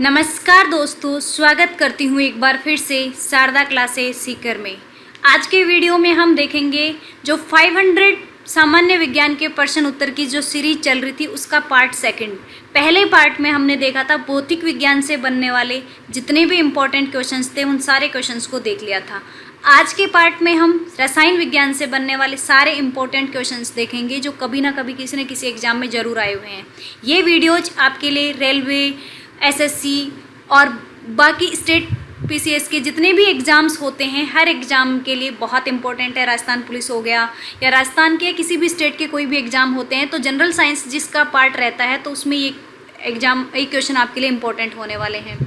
नमस्कार दोस्तों, स्वागत करती हूँ एक बार फिर से शारदा क्लासेस सीकर में। आज के वीडियो में हम देखेंगे जो 500 सामान्य विज्ञान के प्रश्न उत्तर की जो सीरीज चल रही थी उसका पार्ट सेकंड। पहले पार्ट में हमने देखा था भौतिक विज्ञान से बनने वाले जितने भी इम्पोर्टेंट क्वेश्चंस थे उन सारे क्वेश्चंस को देख लिया था। आज के पार्ट में हम रसायन विज्ञान से बनने वाले सारे इम्पोर्टेंट क्वेश्चंस देखेंगे जो कभी ना कभी किसी न किसी एग्जाम में ज़रूर आए हुए हैं। ये वीडियोज आपके लिए रेलवे, एसएससी और बाकी स्टेट पीसीएस के जितने भी एग्ज़ाम्स होते हैं हर एग्ज़ाम के लिए बहुत इंपॉर्टेंट है। राजस्थान पुलिस हो गया या राजस्थान के किसी भी स्टेट के कोई भी एग्ज़ाम होते हैं तो जनरल साइंस जिसका पार्ट रहता है तो उसमें ये क्वेश्चन आपके लिए इम्पोर्टेंट होने वाले हैं।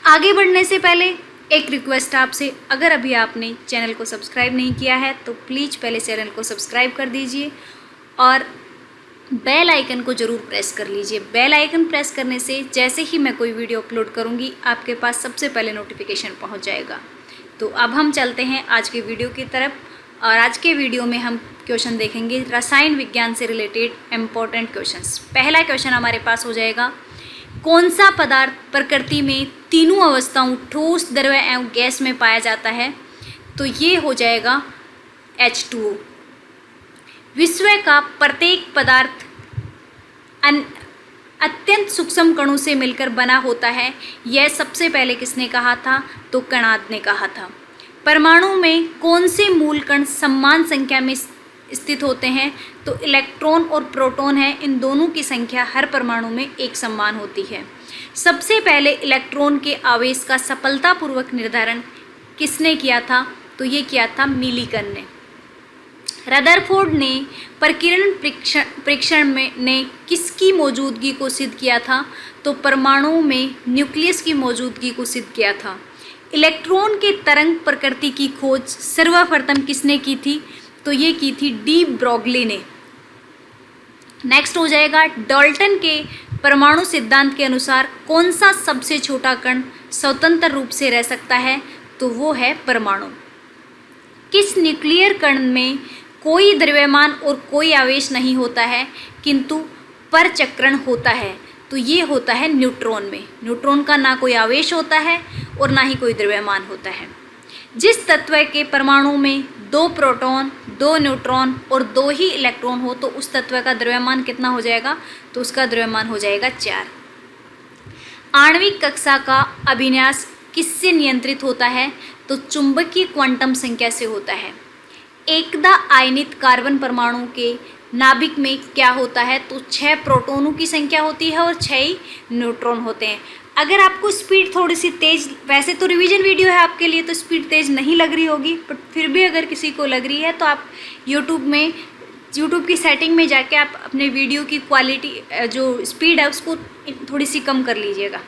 आगे बढ़ने से पहले एक रिक्वेस्ट आपसे, अगर अभी आपने चैनल को सब्सक्राइब नहीं किया है तो प्लीज़ पहले चैनल को सब्सक्राइब कर दीजिए और बेल आइकन को ज़रूर प्रेस कर लीजिए। बेल आइकन प्रेस करने से जैसे ही मैं कोई वीडियो अपलोड करूँगी आपके पास सबसे पहले नोटिफिकेशन पहुँच जाएगा। तो अब हम चलते हैं आज के वीडियो की तरफ और आज के वीडियो में हम क्वेश्चन देखेंगे रसायन विज्ञान से रिलेटेड इम्पोर्टेंट क्वेश्चंस। पहला क्वेश्चन हमारे पास हो जाएगा, कौन सा पदार्थ प्रकृति में तीनों अवस्थाओं ठोस, द्रव्य एवं गैस में पाया जाता है? तो ये हो जाएगा H2O। विश्व का प्रत्येक पदार्थ अत्यंत सूक्ष्म कणों से मिलकर बना होता है। यह सबसे पहले किसने कहा था? तो कणाद ने कहा था। परमाणु में कौन से मूल कण समान संख्या में स्थित होते हैं? तो इलेक्ट्रॉन और प्रोटॉन है, इन दोनों की संख्या हर परमाणु में एक समान होती है। सबसे पहले इलेक्ट्रॉन के आवेश का सफलतापूर्वक निर्धारण किसने किया था? तो ये किया था मिलीकन ने। रदरफोर्ड ने प्रकीर्णन परीक्षण में ने किसकी मौजूदगी को सिद्ध किया था? तो परमाणु में न्यूक्लियस की मौजूदगी को सिद्ध किया था। इलेक्ट्रॉन के तरंग प्रकृति की खोज सर्वप्रथम किसने की थी? तो ये की थी डी ब्रोगली ने। नेक्स्ट हो जाएगा, डाल्टन के परमाणु सिद्धांत के अनुसार कौन सा सबसे छोटा कण स्वतंत्र रूप से रह सकता है? तो वो है परमाणु। किस न्यूक्लियर कण में कोई द्रव्यमान और कोई आवेश नहीं होता है किंतु परचक्रण होता है? तो ये होता है न्यूट्रॉन में। न्यूट्रॉन का ना कोई आवेश होता है और ना ही कोई द्रव्यमान होता है। जिस तत्व के परमाणु में 2 प्रोटॉन, 2 न्यूट्रॉन और 2 ही इलेक्ट्रॉन हो तो उस तत्व का द्रव्यमान कितना हो जाएगा? तो उसका द्रव्यमान हो जाएगा 4। आणविक कक्षा का अभिन्यास किससे नियंत्रित होता है? तो चुंबकीय क्वांटम संख्या से होता है। एकदा आयनित कार्बन परमाणु के नाभिक में क्या होता है? तो 6 प्रोटॉनों की संख्या होती है और 6 ही न्यूट्रॉन होते हैं। अगर आपको स्पीड थोड़ी सी तेज़, वैसे तो रिवीजन वीडियो है आपके लिए तो स्पीड तेज़ नहीं लग रही होगी, बट फिर भी अगर किसी को लग रही है तो आप यूट्यूब की सेटिंग में जाके आप अपने वीडियो की क्वालिटी जो स्पीड है उसको थोड़ी सी कम कर लीजिएगा।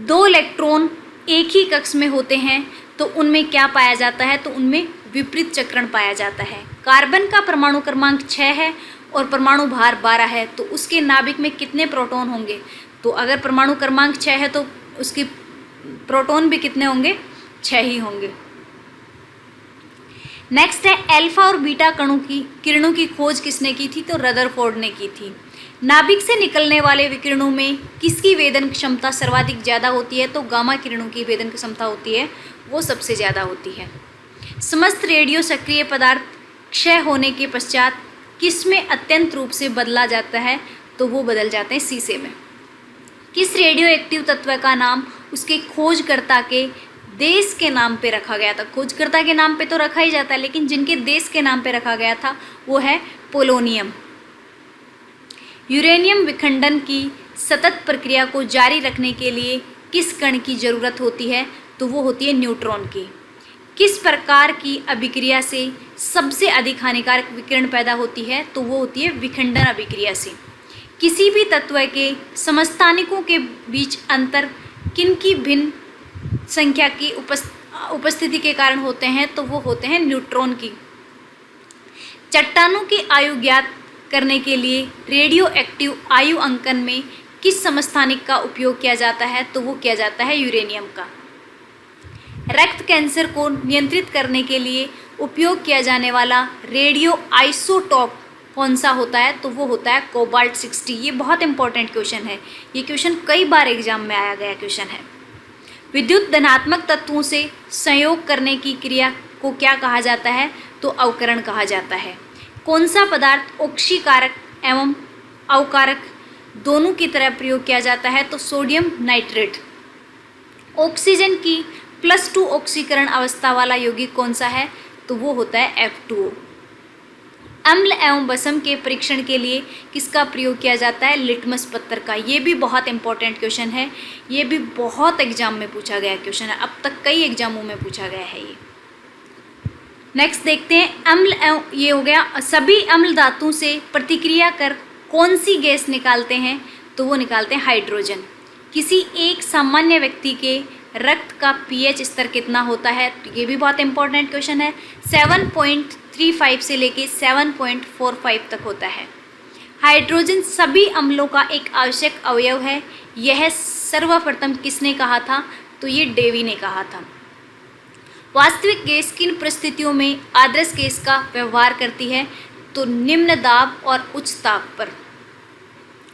2 इलेक्ट्रॉन एक ही कक्ष में होते हैं तो उनमें क्या पाया जाता है? तो उनमें विपरीत चक्रण पाया जाता है। कार्बन का परमाणु क्रमांक 6 है और परमाणु भार 12 है तो उसके नाभिक में कितने प्रोटॉन होंगे? तो अगर परमाणु क्रमांक 6 है तो उसकी प्रोटॉन भी कितने होंगे? 6 ही होंगे। नेक्स्ट है, अल्फा और बीटा किरणों की खोज किसने की थी? तो रदरफोर्ड ने की थी। नाभिक से निकलने वाले विकिरणों में किसकी वेदन क्षमता सर्वाधिक ज़्यादा होती है? तो गामा किरणों की वेदन क्षमता होती है वो सबसे ज़्यादा होती है। समस्त रेडियो सक्रिय पदार्थ क्षय होने के पश्चात किस में अत्यंत रूप से बदला जाता है? तो वो बदल जाते हैं शीशे में। किस रेडियो एक्टिव तत्व का नाम उसके खोजकर्ता के देश के नाम पे रखा गया था? खोजकर्ता के नाम पे तो रखा ही जाता है लेकिन जिनके देश के नाम पे रखा गया था वो है पोलोनियम। यूरेनियम विखंडन की सतत प्रक्रिया को जारी रखने के लिए किस कण की ज़रूरत होती है? तो वो होती है न्यूट्रॉन की। किस प्रकार की अभिक्रिया से सबसे अधिक हानिकारक विकिरण पैदा होती है? तो वो होती है विखंडन अभिक्रिया से। किसी भी तत्व के समस्थानिकों के बीच अंतर किनकी भिन्न संख्या की उपस्थिति के कारण होते हैं? तो वो होते हैं न्यूट्रॉन की। चट्टानों की आयु ज्ञात करने के लिए रेडियो एक्टिव आयु अंकन में किस समस्थानिक का उपयोग किया जाता है? तो वो किया जाता है यूरेनियम का। रक्त कैंसर को नियंत्रित करने के लिए उपयोग किया जाने वाला रेडियो आइसोटोप कौन सा होता है, तो वो होता है कोबाल्ट 60। ये बहुत इंपॉर्टेंट क्वेश्चन है, ये क्वेश्चन कई बार एग्जाम में आया गया क्वेश्चन है। विद्युत धनात्मक तत्वों से संयोग करने की क्रिया को क्या कहा जाता है, तो अवकरण कहा जाता है। कौन सा पदार्थ ऑक्सीकारक एवं अवकारक दोनों की तरह प्रयोग किया जाता है, तो सोडियम नाइट्रेट। ऑक्सीजन की +2 ऑक्सीकरण अवस्था वाला यौगिक कौन सा है, तो वो होता है F2O। अम्ल एवं बसम के परीक्षण के लिए किसका प्रयोग किया जाता है, लिटमस पत्थर का। ये भी बहुत इंपॉर्टेंट क्वेश्चन है, ये भी बहुत एग्जाम में पूछा गया क्वेश्चन है, अब तक कई एग्जामों में पूछा गया है ये। नेक्स्ट देखते हैं अम्ल एवं, ये हो गया। सभी अम्ल धातु से प्रतिक्रिया कर कौन सी गैस निकालते हैं, तो वो निकालते हैं हाइड्रोजन। किसी एक सामान्य व्यक्ति के रक्त का pH स्तर कितना होता है, तो ये भी बहुत इंपॉर्टेंट क्वेश्चन है। 7.35 से लेके 7.45 तक होता है। हाइड्रोजन सभी अम्लों का एक आवश्यक अवयव है, यह सर्वप्रथम किसने कहा था, तो ये डेवी ने कहा था। वास्तविक गैस किन परिस्थितियों में आदर्श गैस का व्यवहार करती है, तो निम्न दाब और उच्च ताप पर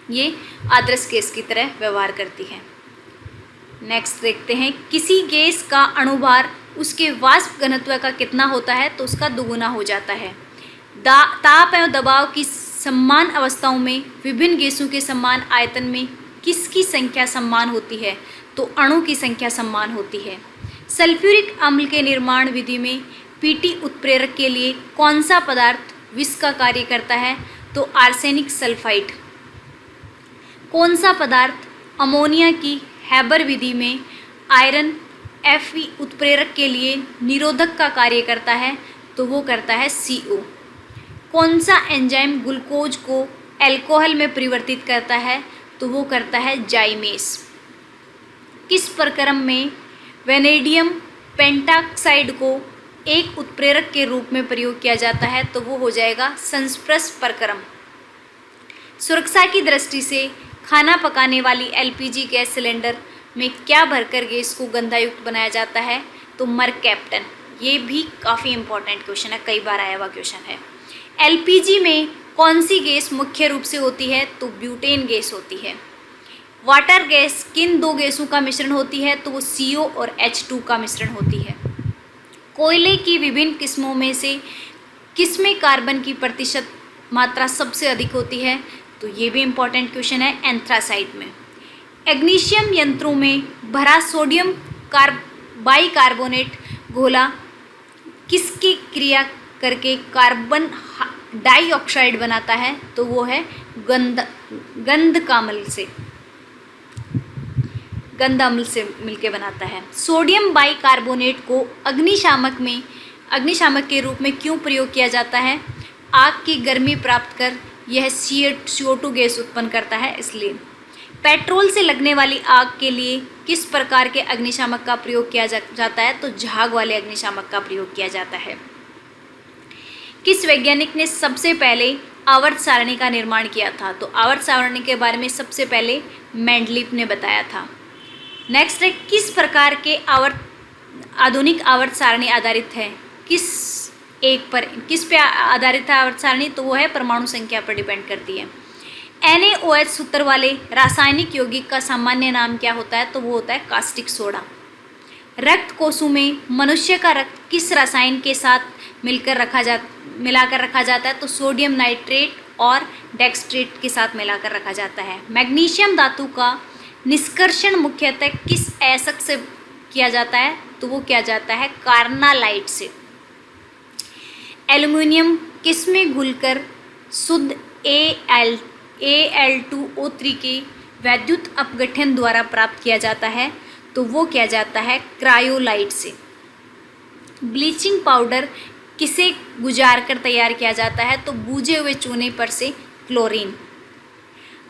ये आदर्श गैस की तरह व्यवहार करती है। नेक्स्ट देखते हैं, किसी गैस का अणुभार उसके वाष्प घनत्व का कितना होता है, तो उसका दुगुना हो जाता है। ताप एवं दबाव की समान अवस्थाओं में विभिन्न गैसों के समान आयतन में किसकी संख्या समान होती है, तो अणु की संख्या समान होती है। सल्फ्यूरिक अम्ल के निर्माण विधि में पीटी उत्प्रेरक के लिए कौन सा पदार्थ विष का कार्य करता है, तो आर्सेनिक सल्फाइड। कौन सा पदार्थ अमोनिया की हैबर विधि में आयरन Fe उत्प्रेरक के लिए निरोधक का कार्य करता है, तो वो करता है CO। कौन सा एंजाइम ग्लूकोज को अल्कोहल में परिवर्तित करता है, तो वो करता है जाइमेस। किस प्रक्रम में वेनेडियम पेंटाक्साइड को एक उत्प्रेरक के रूप में प्रयोग किया जाता है, तो वो हो जाएगा संस्पर्श प्रक्रम। सुरक्षा की दृष्टि से खाना पकाने वाली LPG गैस सिलेंडर में क्या भरकर गैस को गंधायुक्त बनाया जाता है, तो मरकैप्टन। ये भी काफ़ी इंपॉर्टेंट क्वेश्चन है, कई बार आया हुआ क्वेश्चन है। LPG में कौन सी गैस मुख्य रूप से होती है, तो ब्यूटेन गैस होती है। वाटर गैस किन दो गैसों का मिश्रण होती है, तो वो CO और H2 का मिश्रण होती है। कोयले की विभिन्न किस्मों में से किसमें कार्बन की प्रतिशत मात्रा सबसे अधिक होती है, तो ये भी इंपॉर्टेंट क्वेश्चन है, एंथ्रासाइट में। एग्नीशियम यंत्रों में भरा सोडियम बाइकार्बोनेट घोला किसकी क्रिया करके कार्बन डाइऑक्साइड बनाता है, तो वो है गंधकाम्ल से, गंध अम्ल से मिलके बनाता है। सोडियम बाइकार्बोनेट को अग्निशामक के रूप में क्यों प्रयोग किया जाता है, आग की गर्मी प्राप्त कर यह CO2 गैस उत्पन्न करता है, इसलिए। पेट्रोल से लगने वाली आग के लिए किस प्रकार के अग्निशामक का प्रयोग किया जाता है, तो झाग वाले अग्निशामक का प्रयोग किया जाता है। किस वैज्ञानिक ने सबसे पहले आवर्त सारणी का निर्माण किया था, तो आवर्त सारणी के बारे में सबसे पहले मेंडलीफ ने बताया था। नेक्स्ट है, किस प्रकार के आधुनिक आवर्त सारणी आधारित है, किस पे आधारित है आवर्त सारणी, तो वो है परमाणु संख्या पर डिपेंड करती है। NaOH सूत्र वाले रासायनिक यौगिक का सामान्य नाम क्या होता है, तो वो होता है कास्टिक सोडा। रक्त कोशों में मनुष्य का रक्त किस रसायन के साथ मिलाकर रखा जाता है, तो सोडियम नाइट्रेट और डेक्सट्रेट के साथ मिलाकर रखा जाता है। मैग्नीशियम धातु का निष्कर्षण मुख्यतः किस अयस्क से किया जाता है, तो वो किया जाता है कार्नालाइट से। एल्युमिनियम किस में घुलकर शुद्ध Al2O3 के वैद्युत अपघटन द्वारा प्राप्त किया जाता है, तो वो किया जाता है क्रायोलाइट से। ब्लीचिंग पाउडर किसे गुजार कर तैयार किया जाता है, तो बूझे हुए चूने पर से क्लोरीन।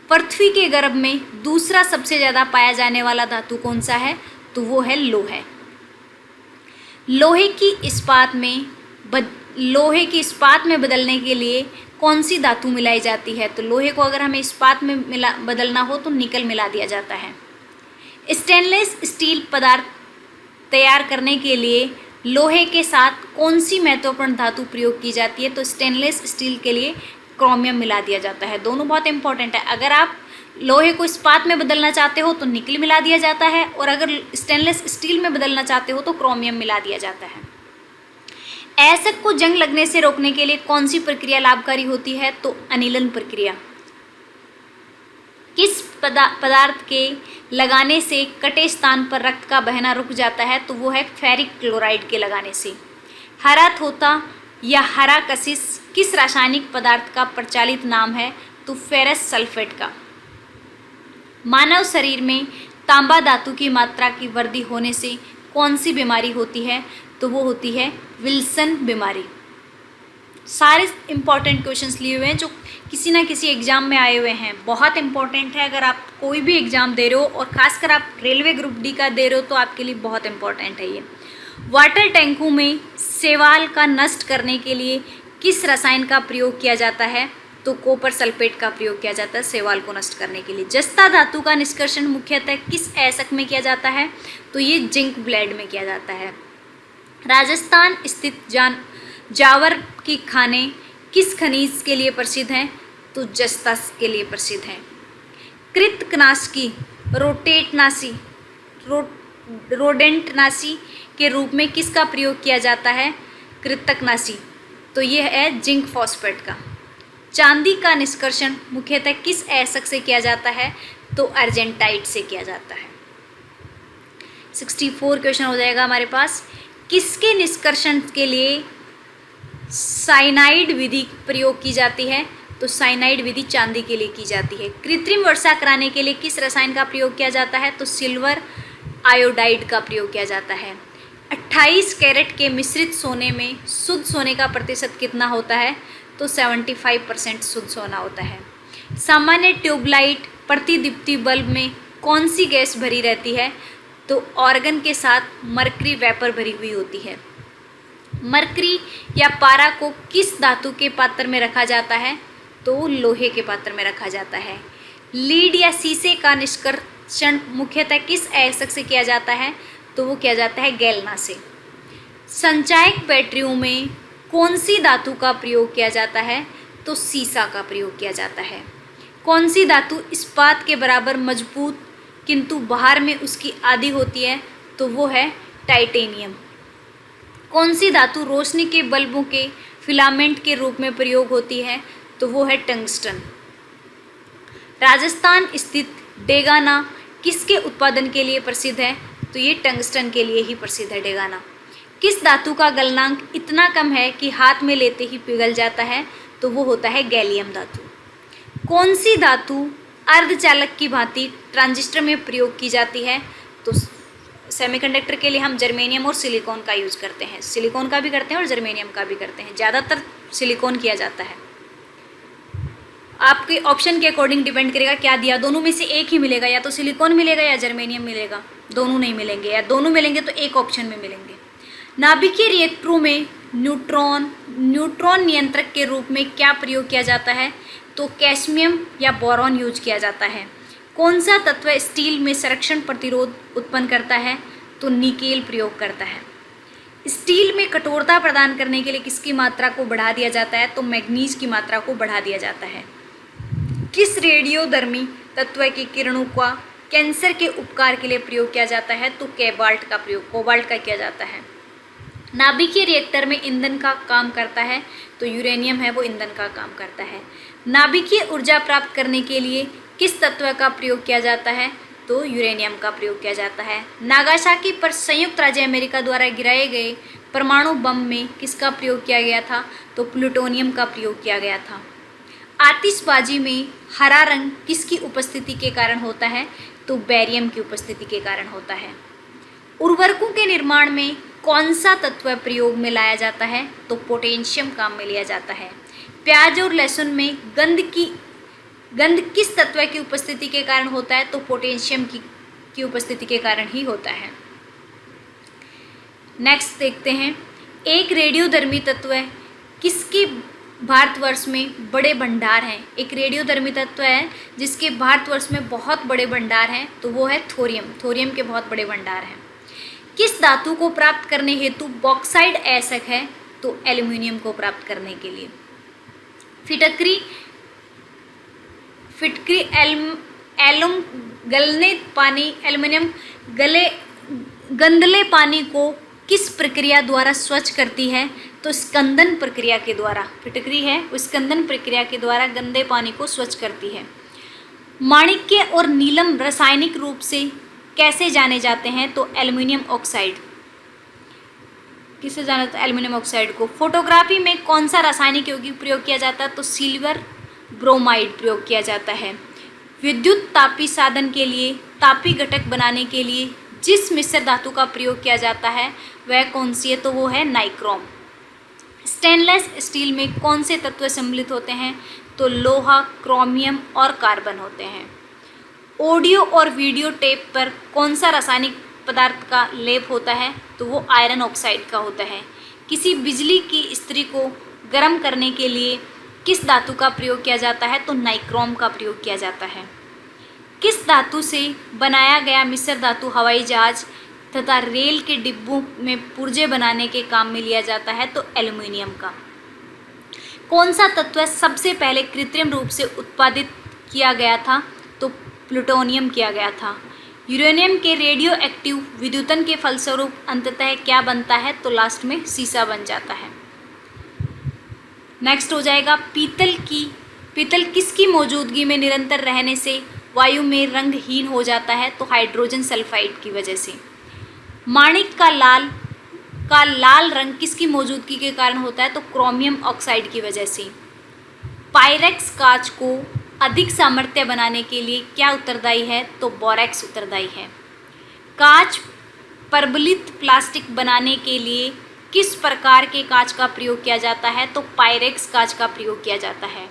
पृथ्वी के गर्भ में दूसरा सबसे ज़्यादा पाया जाने वाला धातु कौन सा है, तो वो है लोहा। लोहे की इस्पात में बदलने के लिए कौन सी धातु मिलाई जाती है, तो लोहे को अगर हमें इस्पात में बदलना हो तो निकल मिला दिया जाता है। स्टेनलेस स्टील पदार्थ तैयार करने के लिए लोहे के साथ कौन सी महत्वपूर्ण धातु प्रयोग की जाती है, तो स्टेनलेस स्टील के लिए क्रोमियम मिला दिया जाता है। दोनों बहुत इंपॉर्टेंट है। अगर आप लोहे को इस्पात में बदलना चाहते हो तो निकल मिला दिया जाता है, और अगर स्टेनलेस स्टील में बदलना चाहते हो तो क्रोमियम मिला दिया जाता है। एसिड को जंग लगने से रोकने के लिए कौन सी प्रक्रिया लाभकारी होती है? तो अनिलन प्रक्रिया। किस पदार्थ के लगाने से कटे स्थान पर रक्त का बहना रुक जाता है? तो वो है फेरिक क्लोराइड के लगाने से। हरा थोथा या हरा कशिश किस रासायनिक पदार्थ का प्रचलित नाम है? तो फेरस सल्फेट का। मानव शरीर में तांबा धातु की मात्रा की वृद्धि होने से कौन सी बीमारी होती है? तो वो होती है विल्सन बीमारी। सारे इंपॉर्टेंट क्वेश्चंस लिए हुए हैं जो किसी ना किसी एग्जाम में आए हुए हैं, बहुत इंपॉर्टेंट है। अगर आप कोई भी एग्जाम दे रहे हो और खासकर आप रेलवे ग्रुप डी का दे रहे हो तो आपके लिए बहुत इंपॉर्टेंट है ये। वाटर टैंकों में शैवाल का नष्ट करने के लिए किस रसायन का प्रयोग किया जाता है? तो कॉपर सल्फेट का प्रयोग किया जाता है शैवाल को नष्ट करने के लिए। जस्ता धातु का निष्कर्षण मुख्यतः किस ऐसक में किया जाता है? तो ये जिंक ब्लेड में किया जाता है। राजस्थान स्थित जावर की खाने किस खनिज के लिए प्रसिद्ध हैं? तो जस्ता के लिए प्रसिद्ध हैं। कृंतकनाशी रोडेंटनाशी के रूप में किसका प्रयोग किया जाता है? कृंतकनाशी। तो यह है जिंक फॉस्फेट का। चांदी का निष्कर्षण मुख्यतः किस ऐसक से किया जाता है? तो अर्जेंटाइट से किया जाता है। 64 क्वेश्चन हो जाएगा हमारे पास। किसके निष्कर्षण के लिए साइनाइड विधि प्रयोग की जाती है? तो साइनाइड विधि चांदी के लिए की जाती है। कृत्रिम वर्षा कराने के लिए किस रसायन का प्रयोग किया जाता है? तो सिल्वर आयोडाइड का प्रयोग किया जाता है। 28 कैरेट के मिश्रित सोने में शुद्ध सोने का प्रतिशत कितना होता है? तो 75% शुद्ध सोना होता है। सामान्य ट्यूबलाइट प्रतिदीप्ति बल्ब में कौन सी गैस भरी रहती है? तो ऑर्गन के साथ मरकरी वेपर भरी हुई होती है। मरकरी या पारा को किस धातु के पात्र में रखा जाता है? तो लोहे के पात्र में रखा जाता है। लीड या शीशे का निष्कर्षण मुख्यतः किस ऐसक से किया जाता है? तो वो किया जाता है गैल्ना से। संचायक बैटरियों में कौन सी धातु का प्रयोग किया जाता है? तो सीसा का प्रयोग किया जाता है। कौन सी धातु इस्पात के बराबर मजबूत किंतु बाहर में उसकी आधी होती है? तो वो है टाइटेनियम। कौन सी धातु रोशनी के बल्बों के फिलामेंट के रूप में प्रयोग होती है? तो वो है टंगस्टन। राजस्थान स्थित डेगाना किसके उत्पादन के लिए प्रसिद्ध है? तो ये टंगस्टन के लिए ही प्रसिद्ध है डेगाना। किस धातु का गलनांक इतना कम है कि हाथ में लेते ही पिघल जाता है? तो वो होता है गैलियम धातु। कौन सी धातु अर्धचालक की भांति ट्रांजिस्टर में प्रयोग की जाती है? तो सेमीकंडक्टर के लिए हम जर्मेनियम और सिलिकॉन का यूज़ करते हैं। सिलिकॉन का भी करते हैं और जर्मेनियम का भी करते हैं, ज़्यादातर सिलिकॉन किया जाता है। आपके ऑप्शन के अकॉर्डिंग डिपेंड करेगा क्या दिया, दोनों में से एक ही मिलेगा, या तो सिलिकॉन मिलेगा या जर्मेनियम मिलेगा, दोनों नहीं मिलेंगे, या दोनों मिलेंगे तो एक ऑप्शन में मिलेंगे। नाभिकीय रिएक्टरों में न्यूट्रॉन नियंत्रक के रूप में क्या प्रयोग किया जाता है? तो कैडमियम या बोरॉन यूज किया जाता है। कौन सा तत्व स्टील में संरक्षण प्रतिरोध उत्पन्न करता है? तो निकेल प्रयोग करता है। स्टील में कठोरता प्रदान करने के लिए किसकी मात्रा को बढ़ा दिया जाता है? तो मैग्नीज की मात्रा को बढ़ा दिया जाता है। किस रेडियोधर्मी तत्व की किरणों का कैंसर के उपचार के लिए प्रयोग किया जाता है? तो कोबाल्ट का किया जाता है। नाभिकीय रिएक्टर में ईंधन का काम करता है, तो यूरेनियम है वो ईंधन का काम करता है। नाभिकीय ऊर्जा प्राप्त करने के लिए किस तत्व का प्रयोग किया जाता है? तो यूरेनियम का प्रयोग किया जाता है। नागासाकी पर संयुक्त राज्य अमेरिका द्वारा गिराए गए परमाणु बम में किसका प्रयोग किया गया था? तो प्लूटोनियम का प्रयोग किया गया था। आतिशबाजी में हरा रंग किसकी उपस्थिति के कारण होता है? तो बेरियम की उपस्थिति के कारण होता है। उर्वरकों के निर्माण में कौन सा तत्व प्रयोग में लाया जाता है? तो पोटेशियम काम में लिया जाता है। प्याज और लहसुन में गंध किस तत्व की उपस्थिति के कारण होता है? तो पोटेशियम की उपस्थिति के कारण ही होता है। नेक्स्ट देखते हैं, एक रेडियोधर्मी तत्व किसके भारतवर्ष में बड़े भंडार हैं? एक रेडियोधर्मी तत्व है जिसके भारतवर्ष में बहुत बड़े भंडार हैं, तो वो है थोरियम। थोरियम के बहुत बड़े भंडार हैं। किस धातु को प्राप्त करने हेतु बॉक्साइड ऐसक है? तो एल्यूमिनियम को प्राप्त करने के लिए। फिटकरी फिटकरी एलुम गलने पानी एल्युमिनियम गंदले पानी को किस प्रक्रिया द्वारा स्वच्छ करती है? तो स्कंदन प्रक्रिया के द्वारा। फिटकरी है वो स्कंदन प्रक्रिया के द्वारा गंदे पानी को स्वच्छ करती है। माणिक्य और नीलम रासायनिक रूप से कैसे जाने जाते हैं? तो एल्युमिनियम ऑक्साइड। किससे जाना जाता है? एल्युमिनियम ऑक्साइड को। फोटोग्राफी में कौन सा रासायनिक यौगिक प्रयोग किया जाता है? तो सिल्वर ब्रोमाइड प्रयोग किया जाता है। विद्युत तापी साधन के लिए तापी घटक बनाने के लिए जिस मिश्र धातु का प्रयोग किया जाता है वह कौन सी है? तो वो है नाइक्रोम। स्टेनलेस स्टील में कौन से तत्व सम्मिलित होते हैं? तो लोहा, क्रोमियम और कार्बन होते हैं। ऑडियो और वीडियो टेप पर कौन सा रासायनिक पदार्थ का लेप होता है? तो वो आयरन ऑक्साइड का होता है। किसी बिजली की इस्त्री को गर्म करने के लिए किस धातु का प्रयोग किया जाता है? तो नाइक्रोम का प्रयोग किया जाता है। किस धातु से बनाया गया मिश्र धातु हवाई जहाज तथा रेल के डिब्बों में पुर्जे बनाने के काम में लिया जाता है? तो एल्युमिनियम का। कौन सा तत्व सबसे पहले कृत्रिम रूप से उत्पादित किया गया था? तो प्लूटोनियम किया गया था। यूरेनियम के रेडियो एक्टिव विद्युतन के फलस्वरूप अंततः क्या बनता है? तो लास्ट में सीसा बन जाता है। नेक्स्ट हो जाएगा पीतल किसकी मौजूदगी में निरंतर रहने से वायु में रंगहीन हो जाता है? तो हाइड्रोजन सल्फाइड की वजह से। माणिक का लाल रंग किसकी मौजूदगी के कारण होता है? तो क्रोमियम ऑक्साइड की वजह से। पायरेक्स कांच को अधिक सामर्थ्य बनाने के लिए क्या उत्तरदायी है? तो बोरेक्स उत्तरदायी है। कांच परबलित प्लास्टिक बनाने के लिए किस प्रकार के कांच का प्रयोग किया जाता है? तो पायरेक्स कांच का प्रयोग किया जाता है।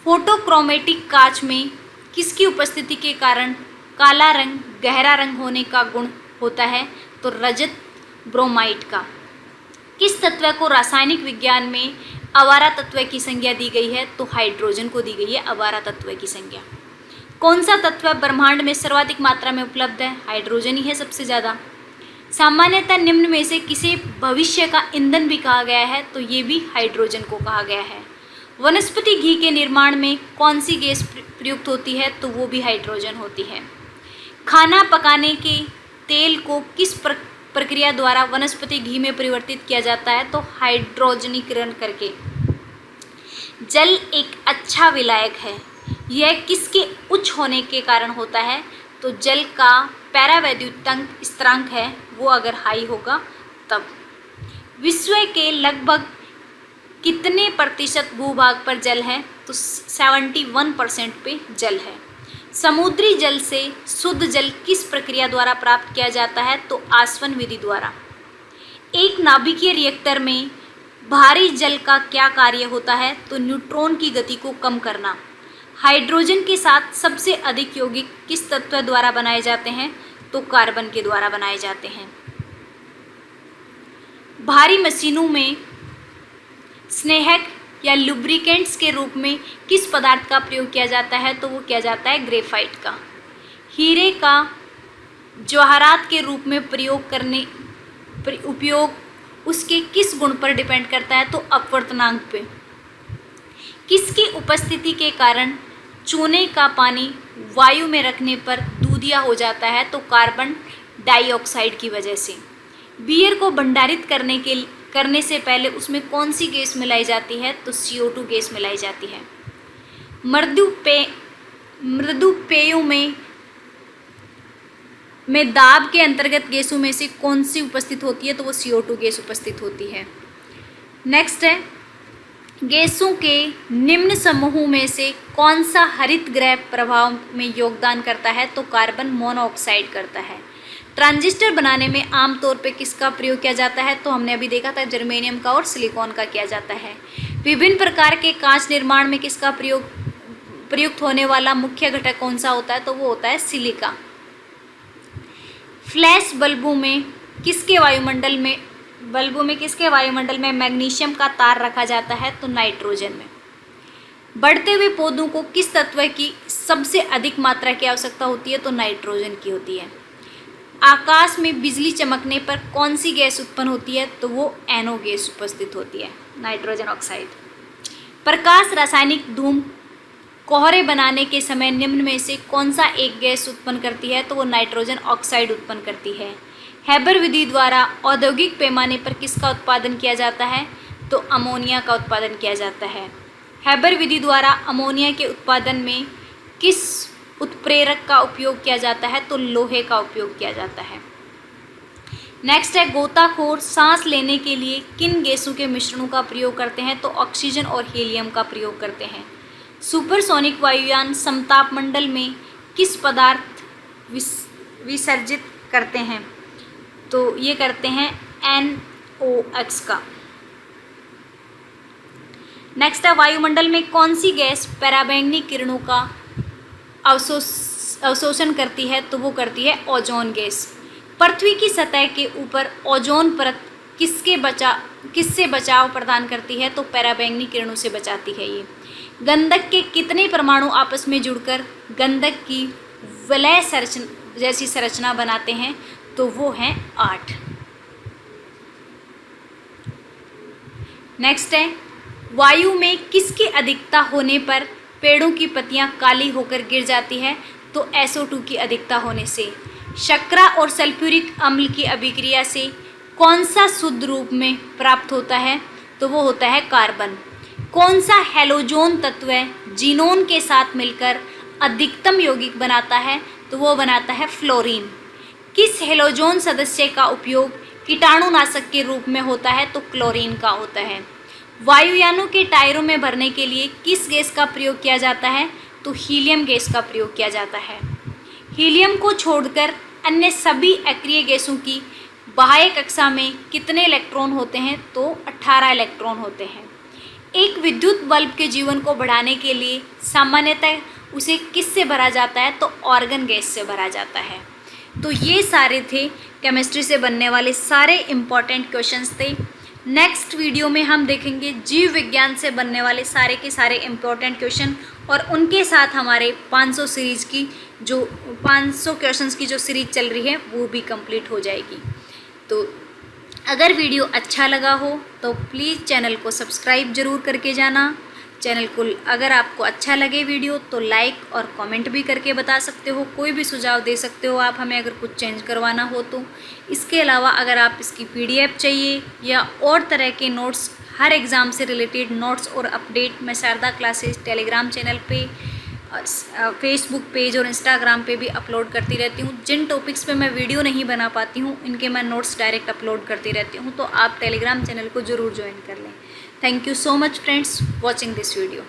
फोटोक्रोमेटिक कांच में किसकी उपस्थिति के कारण काला रंग गहरा रंग होने का गुण होता है? तो रजत ब्रोमाइड का। किस तत्व को रासायनिक विज्ञान में अवारा तत्व की संज्ञा दी गई है? तो हाइड्रोजन को दी गई है अवारा तत्व की संज्ञा। कौन सा तत्व ब्रह्मांड में सर्वाधिक मात्रा में उपलब्ध है? हाइड्रोजन ही है सबसे ज़्यादा। सामान्यतः निम्न में से किसे भविष्य का ईंधन भी कहा गया है? तो ये भी हाइड्रोजन को कहा गया है। वनस्पति घी के निर्माण में कौन सी गैस प्रयुक्त होती है? तो वो भी हाइड्रोजन होती है। खाना पकाने के तेल को किस प्रक्रिया द्वारा वनस्पति घी में परिवर्तित किया जाता है? तो हाइड्रोजनीकरण करके। जल एक अच्छा विलायक है, यह किसके उच्च होने के कारण होता है? तो जल का पैरावैद्युतांक स्थिरांक है वो अगर हाई होगा तब। विश्व के लगभग कितने प्रतिशत भूभाग पर जल है? तो 71% पे जल है। समुद्री जल से शुद्ध जल किस प्रक्रिया द्वारा प्राप्त किया जाता है? तो आसवन विधि द्वारा। एक नाभिकीय रिएक्टर में भारी जल का क्या कार्य होता है? तो न्यूट्रॉन की गति को कम करना। हाइड्रोजन के साथ सबसे अधिक यौगिक किस तत्व द्वारा बनाए जाते हैं? तो कार्बन के द्वारा बनाए जाते हैं। भारी मशीनों में स्नेहक या लुब्रिकेंट्स के रूप में किस पदार्थ का प्रयोग किया जाता है? तो वो किया जाता है ग्रेफाइट का। हीरे का जवाहरात के रूप में उपयोग उसके किस गुण पर डिपेंड करता है? तो अपवर्तनांक पे। किसकी उपस्थिति के कारण चूने का पानी वायु में रखने पर दूधिया हो जाता है? तो कार्बन डाइऑक्साइड की वजह से। बियर को भंडारित करने से पहले उसमें कौन सी गैस मिलाई जाती है? तो CO2 गैस मिलाई जाती है। मृदु पेयों में दाब के अंतर्गत गैसों में से कौन सी उपस्थित होती है? तो वो CO2 गैस उपस्थित होती है। नेक्स्ट है गैसों के निम्न समूह में से कौन सा हरित गृह प्रभाव में योगदान करता है? तो कार्बन मोनोऑक्साइड करता है। ट्रांजिस्टर बनाने में आमतौर पे किसका प्रयोग किया जाता है? तो हमने अभी देखा था जर्मेनियम का और सिलिकॉन का किया जाता है। विभिन्न प्रकार के कांच निर्माण में किसका प्रयुक्त होने वाला मुख्य घटक कौन सा होता है? तो वो होता है सिलिका। फ्लैश बल्बों में किसके वायुमंडल में मैग्नीशियम का तार रखा जाता है? तो नाइट्रोजन में। बढ़ते हुए पौधों को किस तत्व की सबसे अधिक मात्रा की आवश्यकता होती है? तो नाइट्रोजन की होती है। आकाश में बिजली चमकने पर कौन सी गैस उत्पन्न होती है? तो वो NO गैस उपस्थित होती है, नाइट्रोजन ऑक्साइड। प्रकाश रासायनिक धूम कोहरे बनाने के समय निम्न में से कौन सा एक गैस उत्पन्न करती है? तो वो नाइट्रोजन ऑक्साइड उत्पन्न करती है। हैबर विधि द्वारा औद्योगिक पैमाने पर किसका उत्पादन किया जाता है? तो अमोनिया का उत्पादन किया जाता है। हैबर विधि द्वारा अमोनिया के उत्पादन में किस उत्प्रेरक का उपयोग किया जाता है? तो लोहे का उपयोग किया जाता है। नेक्स्ट है, गोताखोर सांस लेने के लिए किन गैसों के मिश्रणों का प्रयोग करते हैं? तो ऑक्सीजन और हीलियम का प्रयोग करते हैं। सुपरसोनिक वायुयान समतापमंडल में किस पदार्थ विसर्जित करते हैं? तो ये करते हैं NOx का। नेक्स्ट है, वायुमंडल में कौन सी गैस पराबैंगनी किरणों का अवशोषण करती है? तो वो करती है ओजोन गैस। पृथ्वी की सतह के ऊपर ओजोन परत किससे बचाव प्रदान करती है? तो पराबैंगनी किरणों से बचाती है ये। गंधक के कितने परमाणु आपस में जुड़कर गंधक की वलय जैसी संरचना बनाते हैं? तो वो हैं 8। नेक्स्ट है, वायु में किसकी अधिकता होने पर पेड़ों की पत्तियां काली होकर गिर जाती है? तो SO2 की अधिकता होने से। शर्करा और सल्फ्यूरिक अम्ल की अभिक्रिया से कौन सा शुद्ध रूप में प्राप्त होता है? तो वो होता है कार्बन। कौन सा हैलोजोन तत्व जीनोन के साथ मिलकर अधिकतम यौगिक बनाता है? तो वो बनाता है फ्लोरीन। किस हैलोजोन सदस्य का उपयोग कीटाणुनाशक के रूप में होता है? तो क्लोरीन का होता है। वायुयानों के टायरों में भरने के लिए किस गैस का प्रयोग किया जाता है? तो हीलियम गैस का प्रयोग किया जाता है। हीलियम को छोड़कर अन्य सभी अक्रिय गैसों की बाह्य कक्षा में कितने इलेक्ट्रॉन होते हैं? तो 18 इलेक्ट्रॉन होते हैं। एक विद्युत बल्ब के जीवन को बढ़ाने के लिए सामान्यतः उसे किससे भरा जाता है? तो ऑर्गन गैस से भरा जाता है। तो ये सारे थे केमिस्ट्री से बनने वाले सारे इम्पॉर्टेंट क्वेश्चंस थे। नेक्स्ट वीडियो में हम देखेंगे जीव विज्ञान से बनने वाले सारे के सारे इम्पॉर्टेंट क्वेश्चन और उनके साथ हमारे 500 सीरीज की जो 500 क्वेश्चंस की जो सीरीज चल रही है वो भी कंप्लीट हो जाएगी। तो अगर वीडियो अच्छा लगा हो तो प्लीज़ चैनल को सब्सक्राइब ज़रूर करके जाना। चैनल को अगर आपको अच्छा लगे वीडियो तो लाइक और कमेंट भी करके बता सकते हो। कोई भी सुझाव दे सकते हो आप हमें अगर कुछ चेंज करवाना हो तो। इसके अलावा अगर आप इसकी PDF चाहिए या और तरह के नोट्स, हर एग्ज़ाम से रिलेटेड नोट्स और अपडेट मैं शारदा क्लासेस टेलीग्राम चैनल पे, फेसबुक पेज और इंस्टाग्राम पे भी अपलोड करती रहती हूँ। जिन टॉपिक्स पे मैं वीडियो नहीं बना पाती हूँ इनके मैं नोट्स डायरेक्ट अपलोड करती रहती हूँ, तो आप टेलीग्राम चैनल को ज़रूर ज्वाइन कर लें। Thank you so much friends watching this video.